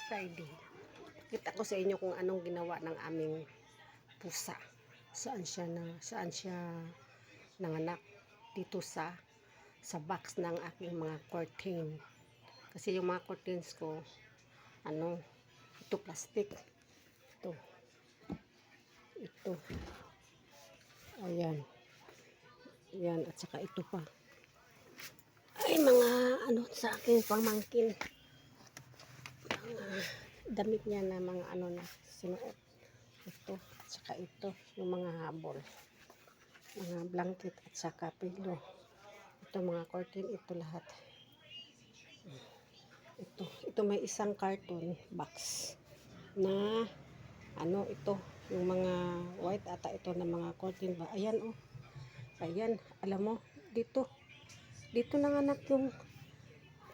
Friday. Kita ko sa inyo kung anong ginawa ng aming pusa. Saan siya nanganak dito sa box ng aking mga curtain. Kasi yung mga curtains ko ito plastic. Ito. Ayan. Yan, at saka ito pa. Ay, mga sa aking pamangkin. Damit niya na mga na sinuot. Ito, at saka ito, yung mga habol. Mga blanket at saka pilo. Ito mga curtain, ito lahat. Ito may isang carton box na ito, yung mga white ata ito na mga curtain ba. Ayan Ayan, alam mo, dito nanganak yung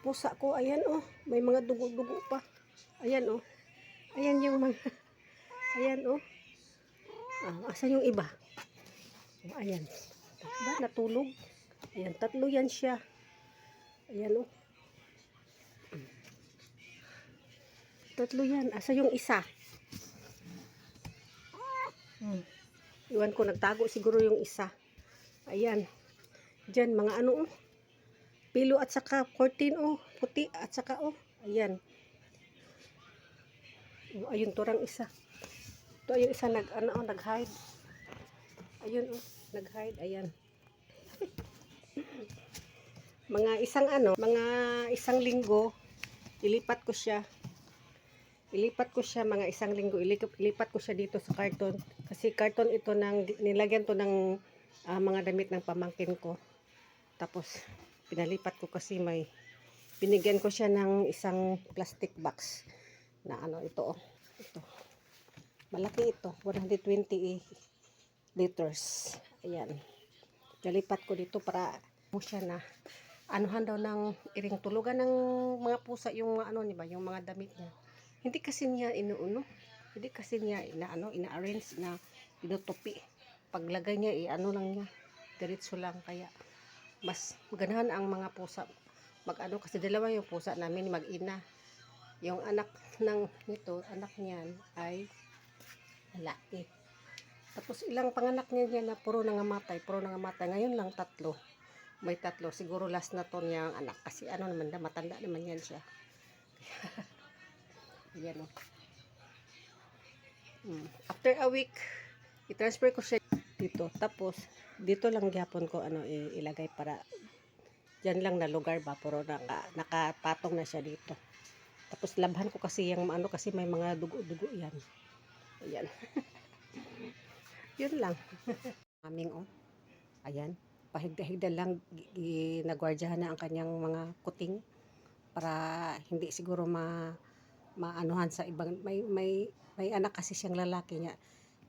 pusa ko. Ayan may mga dugo-dugo pa. Ayan ayan yung mga ayan asa yung iba? Ayan. Diba, natulog. Ayan, tatlo yan siya. Ayan tatlo yan. Asa yung isa? Iwan ko, nagtago siguro yung isa. Ayan. Diyan, mga pilo at saka curtain puti at saka ayan. Ayun torang isa. Ito yung isa nag-hide. Ayun nag-hide, ayan. mga isang linggo ilipat ko siya mga isang linggo, ilipat ko siya dito sa karton kasi karton ito nilagyan to ng mga damit ng pamangkin ko. Tapos pinalipat ko kasi binigyan ko siya ng isang plastic box na ito malaki ito, 120 liters. Ayan, nalipat ko dito para siya na anuhan daw ng iring tulugan ng mga pusa yung yung mga damit niya. Hindi kasi niya ina-arrange na inutupi. Paglagay niya lang niya, diretso lang. Kaya mas ganahan ang mga pusa kasi dalawa yung pusa namin mag-ina. Yung anak anak niyan ay lalaki. Tapos ilang panganak niya na puro nangamatay. Ngayon lang tatlo. May tatlo. Siguro last na to niyang anak. Kasi matanda naman yan siya. Ayan After a week, i-transfer ko siya dito. Tapos, dito lang gyapon ko ilagay para dyan lang na lugar ba. Puro nakapatong na siya dito. Tapos, labhan ko kasi yung kasi may mga dugo-dugo yan. Ayan. Yun lang. Aming ayan. Pahigda-higda lang ginagwardyahan na ang kanyang mga kuting para hindi siguro maanuhan sa ibang may anak kasi siyang lalaki niya.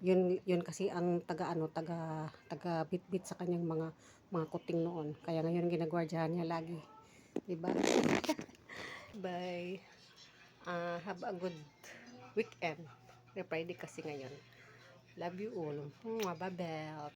Yun kasi ang taga bitbit sa kanyang mga kuting noon. Kaya ngayon ginagwardyahan niya lagi. Diba? Bye. Have a good weekend. Friday kasi ngayon. Love you all. Bye-bye.